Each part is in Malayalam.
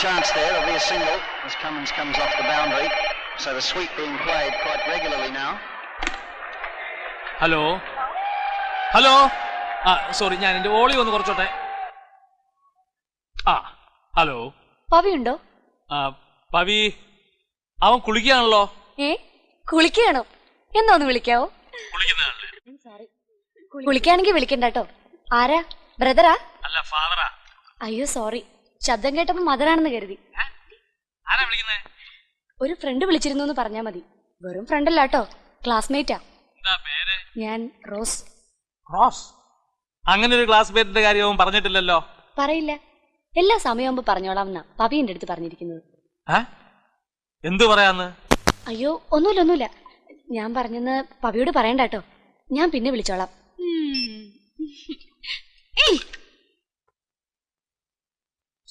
chance there. There'll be a single as Cummins comes off the boundary. So the sweep being played quite regularly now. Hello hello sorry, ഞാൻ എന്റെ വോളിയം ഒന്ന് കുറച്ചോട്ടെ. ഹലോ, പവി ഉണ്ടോ? പവി അവൻ കുളിക്കുകയാണല്ലോ. കുളിക്കുകയാണോ? എന്നാ ഒന്ന് വിളിക്കാവോ? കുളിക്കുകയാണെങ്കിൽ വിളിക്കണ്ട കേട്ടോ. ആരാ? ബ്രദറാ? അല്ല, ഫാദറാ. അയ്യോ സോറി, ശബ്ദം കേട്ടപ്പോ മദറാണെന്ന് കരുതി. ആരാ വിളിക്കുന്നേ? ഒരു ഫ്രണ്ട് വിളിച്ചിരുന്നു എന്ന് പറഞ്ഞാ മതി. വെറും ഫ്രണ്ടല്ല കേട്ടോ, ക്ലാസ്മേറ്റാ. ഞാൻ റോസ്. റോസ്? അങ്ങനെ ഒരു ക്ലാസ്മേറ്റിന്റെ കാര്യം പറഞ്ഞിട്ടില്ലല്ലോ. പറയില്ല, എല്ലാ സമയമാകുമ്പോ പറഞ്ഞോളാം എന്നാ പവി എന്റെ അടുത്ത് പറഞ്ഞിരിക്കുന്നത്. എന്തു പറയാന്ന്? അയ്യോ ഒന്നുമില്ല. ഞാൻ പറഞ്ഞെന്ന് പവിയോട് പറയണ്ട കേട്ടോ, ഞാൻ പിന്നെ വിളിച്ചോളാം.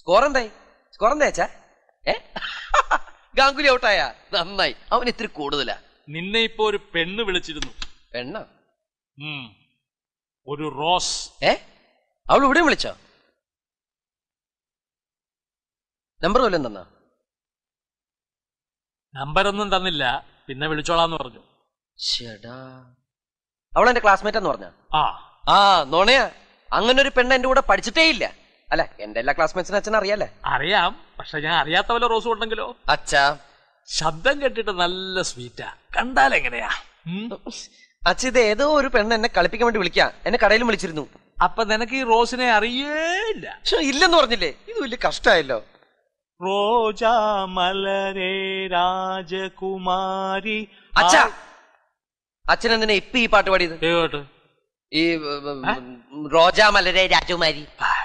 സ്കോർ എന്താ? ഗാംഗുലി ഔട്ടായ നന്നായി. അവൻ ഇത്തിരി കൂടുതലാ. നിന്നെ ഇപ്പൊ ഒരു പെണ്ണ് വിളിച്ചിരുന്നു. പെണ്ണ? ഒരു റോസ്. അവൾ ഇവിടെ വിളിച്ചോ? നമ്പർ വല്ലതും തന്നാ? നമ്പരൊന്നും തന്നില്ല, പിന്നെ വിളിച്ചോളാന്ന് പറഞ്ഞു. ചേടാ, അവളെന്റെ ക്ലാസ്മേറ്റ് എന്ന് പറഞ്ഞ? നോണയാ. അങ്ങനെ ഒരു പെണ്ണ് എന്റെ കൂടെ പഠിച്ചിട്ടേ ഇല്ല. അല്ല, എന്റെ എല്ലാ ക്ലാസ്മേറ്റ്സിനും അച്ഛൻ അറിയാലേ? അറിയാം, പക്ഷെ ഞാൻ അറിയാത്ത വല്ല റോസും ഉണ്ടെങ്കിലോ? അച്ഛാ, ശബ്ദം കേട്ടിട്ട് നല്ല സ്വീറ്റാ, കണ്ടാലെങ്ങനെയാ? അച്ഛ, ഇത് ഏതോ ഒരു പെണ്ണ് എന്നെ കളിപ്പിക്കാൻ വേണ്ടി വിളിക്കാ. എന്നെ കടയിലും വിളിച്ചിരുന്നു. അപ്പൊ നിനക്ക് ഈ റോസിനെ അറിയേയില്ല? ഇല്ലെന്ന് പറഞ്ഞില്ലേ? ഇത് വലിയ കഷ്ടമായല്ലോ. റോജാ മലരേ രാജകുമാരി. അച്ഛാ, അച്ഛൻ എന്തിനാ ഇപ്പൊ ഈ പാട്ട് പാടിയത്? ഈ റോജാ മലരേ രാജകുമാരി.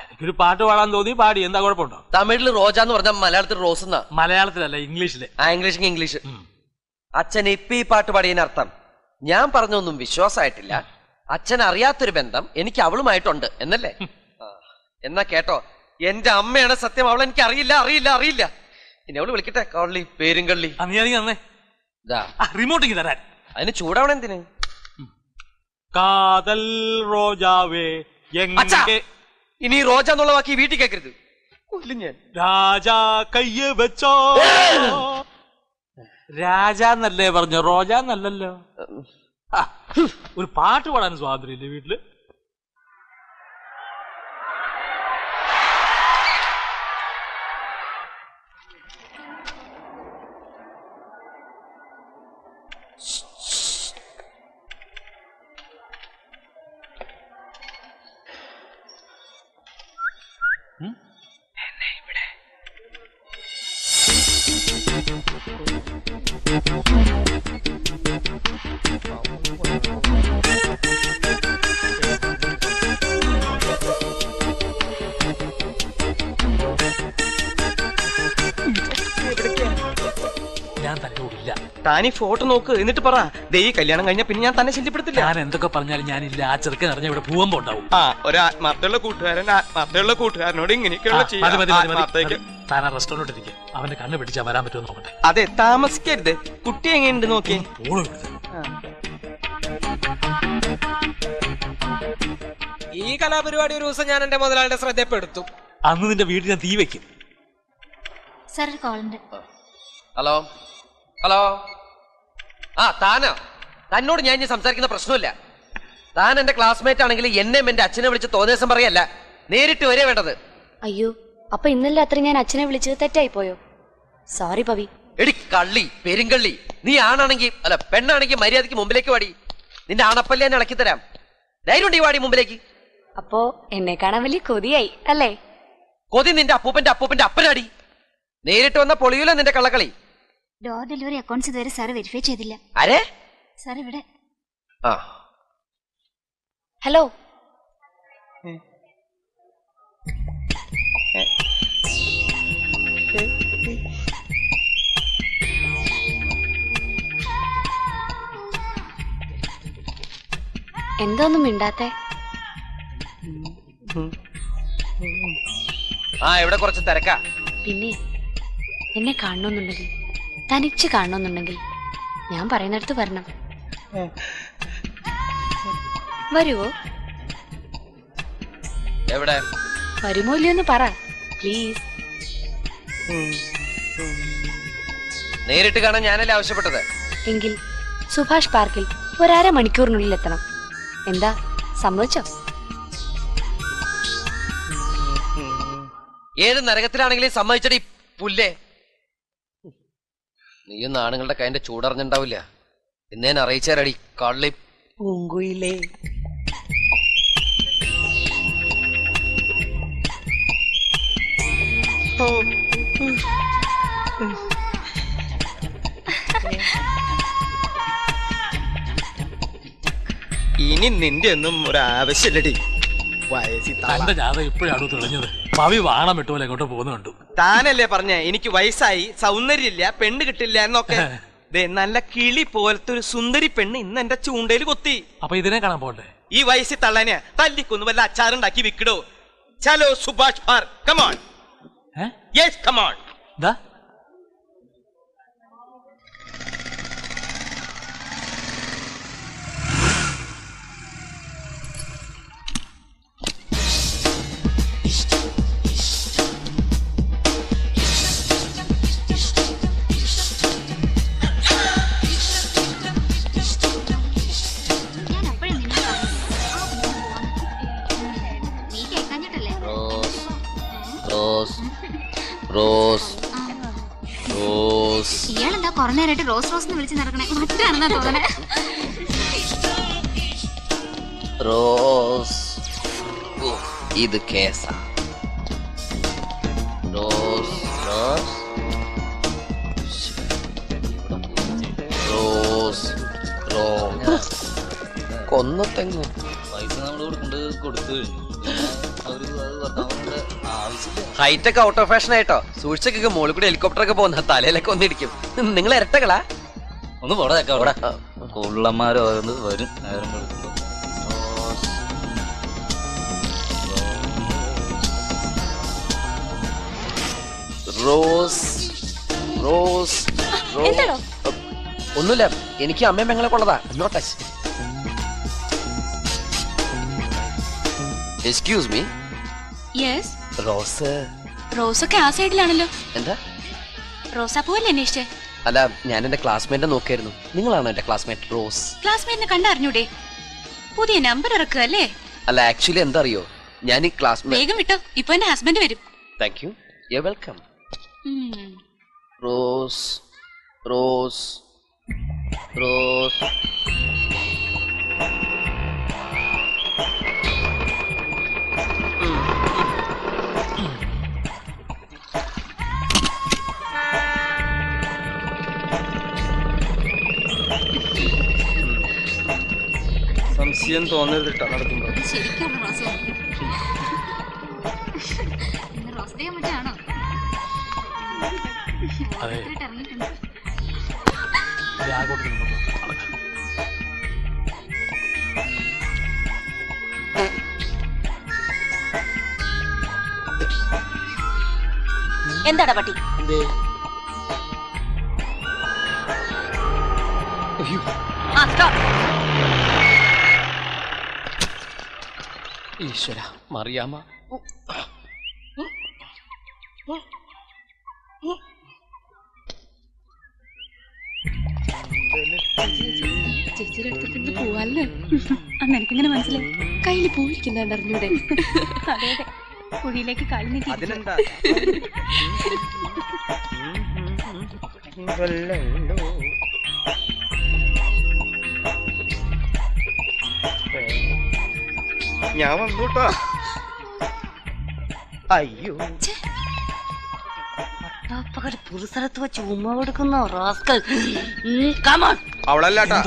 എനിക്കൊരു പാട്ട് പാടാൻ തോന്നി, പാടി. എന്താ കുഴപ്പമുണ്ടോ? തമിഴില് റോജ എന്ന് പറഞ്ഞാൽ മലയാളത്തിൽ റോസ് എന്നാ. മലയാളത്തിലല്ല, ഇംഗ്ലീഷില്. ഇംഗ്ലീഷ്. അച്ഛൻ ഇപ്പൊ ഈ പാട്ട് പാടിയതിനർത്ഥം ഞാൻ പറഞ്ഞൊന്നും വിശ്വാസമായിട്ടില്ല. അച്ഛൻ അറിയാത്തൊരു ബന്ധം എനിക്ക് അവളുമായിട്ടുണ്ട് എന്നല്ലേ? എന്നാ കേട്ടോ, എന്റെ അമ്മയാണ് സത്യം. അവൾ എനിക്ക് അറിയില്ല. ഇനി അവള് വിളിക്കട്ടെ, കള്ളി, പേരും കള്ളി. റിമോട്ടിങ് തരാൻ. അതിന് ചൂടാവണം എന്തിന്? കാതൽ റോജാവേ. ഇനി റോജ എന്നുള്ള വാക്കി വീട്ടിൽ കേൾക്കരുത്. ഞാൻ രാജാ കയ്യ വെച്ചോ. രാജാന്നല്ലേ പറഞ്ഞു, റോജാന്നല്ലല്ലോ. ഒരു പാട്ട് പാടാൻ സ്വാതന്ത്ര്യമില്ലേ വീട്ടില്? ഞാൻ തന്നെ ഓടില്ല. താനീ ഫോട്ടോ നോക്ക്, എന്നിട്ട് പറ. ദേ ഈ കല്യാണം കഴിഞ്ഞ പിന്നെ ഞാൻ തന്നെ ശല്യപ്പെടുത്തില്ല. ഞാൻ എന്തൊക്കെ പറഞ്ഞാലും ഞാനില്ല. ആ ചെറുക്കൻ അറിഞ്ഞ ഇവിടെ ഭൂകമ്പം ഉണ്ടാവും. ഒരു ആത്മാർത്ഥമുള്ള കൂട്ടുകാരനോട് ഇങ്ങനെയൊക്കെയുള്ള താൻ ആ റെസ്റ്റോറന്റ് ഇരിക്കും. അവന്റെ കണ്ണ് പിടിച്ചാൽ വരാൻ പറ്റുമോ നോക്കട്ടെ. അതെ, താമസിക്കരുത്. കുട്ടി എങ്ങനെയുണ്ട് നോക്കിയേ. ഈ കലാപരിപാടി ഒരു ദിവസം ഞാൻ എന്റെ മുതലാളിയുടെ ശ്രദ്ധപ്പെടുത്തും. അന്ന് നിന്റെ വീട്ടിൽ ഞാൻ തീ വെക്കും. ഹലോ. താനാ? തന്നോട് ഞാൻ ഇനി സംസാരിക്കുന്ന പ്രശ്നമില്ല. താൻ എന്റെ ക്ലാസ്മേറ്റ് ആണെങ്കിൽ എന്നെയും എന്റെ അച്ഛനെ വിളിച്ച് തോന്നിയ പറയല്ല, നേരിട്ട് വരെ വേണ്ടത്. അയ്യോ, അപ്പൊ ഇന്നലെ രാത്രി ഞാൻ അച്ഛനെ വിളിച്ചത് തെറ്റായി പോയോ? സോറി പവി. എടി കള്ളി, പെരുങ്കള്ളി. നീ ആണാണെങ്കിൽ അല്ല പെണ്ണാണെങ്കിൽ മര്യാദയ്ക്ക് മുമ്പിലേക്ക് വാടി. നിന്റെ ആണപ്പല്ലേ ഞാൻ ഇളക്കി തരാം. ധൈര്യം ഉണ്ട് ഈ വാടി മുമ്പിലേക്ക്. അപ്പോ എന്നെ കാണാൻ വലിയ കൊതിയായി അല്ലേ? കൊതി നിന്റെ അപ്പൂപ്പന്റെ അപ്പനാടി. നേരിട്ട് വന്ന പൊളിയൂല നിന്റെ കള്ളക്കളി. ഡോർ ഡെലിവറി അക്കൗണ്ട്സ് ഇതുവരെ സാർ വെരിഫൈ ചെയ്തില്ല. ആരെ? സാർ ഇവിടെ. ഹലോ. എന്താന്നും മിണ്ടാത്തെ? ഇവിടെ കുറച്ച് തിരക്കാ. പിന്നെ എന്നെ കാണണമെന്നുണ്ടെങ്കിൽ, തനിച്ച് കാണണമെന്നുണ്ടെങ്കിൽ ഞാൻ പറയുന്നിടത്ത് വരണം. വരുവോ? എവിടെ? വരുമോ ഇല്ലയോന്ന് പറ പ്ലീസ്. നേരിട്ട് കാണാൻ ഞാനല്ലേ ആവശ്യപ്പെട്ടത്. എങ്കിൽ സുഭാഷ് പാർക്കിൽ ഒരര മണിക്കൂറിനുള്ളിൽ എത്തണം. എന്താ, സമ്മതിച്ചോ? ഏത് നരകത്തിലാണെങ്കിലും സമ്മതിച്ചടി പുല്ലേ. നീയൊന്നും ആണുങ്ങളുടെ കൈന്റെ ചൂടറിഞ്ഞിണ്ടാവില്ല. ഇന്നേനെ അറിയിച്ചാരടി കള്ളി പൂങ്കുയിലേ. ഇനി നിന്റെ ഒന്നും ഒരാവശ്യമില്ലടി. തന്റെ ജാഥ ഇപ്പോഴാണ് തെളിഞ്ഞത്. പവി വാണം ഇട്ടുപോലെ എങ്ങോട്ട് പോകുന്ന കണ്ടു. താനല്ലേ പറഞ്ഞേ എനിക്ക് വയസ്സായി, സൗന്ദര്യമില്ല, പെണ്ണ് കിട്ടില്ല എന്നൊക്കെ. ദേ നല്ല കിളി പോലത്തെ ഒരു സുന്ദരി പെണ്ണ് ഇന്ന് എന്റെ ചൂണ്ടയിൽ കൊത്തി. അപ്പൊ ഇതിനെ കാണാൻ പോണ്ടേ? ഈ വയസ്സിൽ തള്ളാനെ തല്ലിക്കൊന്ന് വല്ല അച്ചാറുണ്ടാക്കി വിക്കടോ. ചലോ Subhash park, come on. Yes come on. ദാ ഞാൻ അപ്പോഴും നിന്നെ നീ കേൾക്കാഞ്ഞിട്ടല്ലേ? Rose rose rose. ഇയാളെന്താ കുറെ നേരമായിട്ട് റോസ് റോസ് എന്ന് വിളിച്ച് നടക്കണേ? മറ്റാണെന്നാ തോന്നണേ. റോസ്. ഇത് കേസാ. Rose rose rose rose. കൊന്നത്തെങ്ങ് പൈസ നമ്മൾ കൊടുത്തു കഴിഞ്ഞു. ഹൈറ്റ് ഒക്കെ ഔട്ട് ഓഫ് ഫാഷൻ ആയിട്ടോ. സൂക്ഷിച്ചൊക്കെ മുകളിൽ കൂടി ഹെലികോപ്റ്റർ ഒക്കെ പോകുന്ന തലയിലൊക്കെ ഒന്നിടിക്കും. നിങ്ങൾ ഇരട്ടകളാ? ഒന്ന് പോടാ അവിടെ കൊള്ളന്മാരോ വരും നേരം വെളുക്കുമ്പോ. റോസ് റോസ് എന്താണോ? ഒന്നുമില്ല, എനിക്ക് അമ്മയും പെങ്ങളെ കൊള്ളതാ. No touch. Excuse me. Yes. Rose. റോസൊക്കെ ആ സൈഡിലാണല്ലോ. എന്താ? റോസാപ്പൂവല്ലേ അന്വേഷിച്ചേ? അല്ല, ഞാൻ എന്റെ ക്ലാസ്മേറ്റിനെ നോക്കിയായിരുന്നു. നിങ്ങളാണോ എന്റെ ക്ലാസ്മേറ്റ് റോസ്? ക്ലാസ്മേറ്റിനെ കണ്ടറിഞ്ഞൂടെ? പുതിയ നമ്പർ ഇറക്കുക അല്ലേ? അല്ല, ആക്ച്വലി എന്താ അറിയോ, ഞാൻ ഈ ക്ലാസ്മേറ്റ്. വേഗം വിട്ടോ, ഇപ്പൊ എന്റെ ഹസ്ബൻഡ് വരും. Thank you. You welcome. Rose rose rose. സംശയം തോന്നരുത് കേട്ടോ നടക്കുമ്പോ. ശരിക്കും റോസ് ഇന്ന് റോസ് ഡേ മറ്റാണോ? അതെ. ഇറങ്ങിയിട്ടുണ്ട്. ആകോട്ട് നിന്നു. എന്താടാ പട്ടി? ഈശ്വര, മറിയാമ. ചേച്ചിയുടെ അടുത്ത് പോവാല്ലേ? അന്ന് എനിക്കിങ്ങനെ മനസ്സിലായി. കയ്യിൽ പോയിരിക്കുന്നുണ്ട്, അറിഞ്ഞൂടെ? അതെ അതെ, കുഴിയിലേക്ക് കാലി നീട്ടി. അതിനെന്താ ഞാൻ വന്നൂട്ടോ. അയ്യോ, പുറസ്ഥലത്ത് വെച്ച് ഉമ്മ കൊടുക്കുന്ന റാസ്കൽ. അവളല്ലാട്ടാ.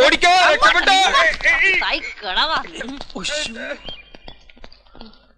ഓടിക്കോ, രക്ഷപ്പെട്ടോ.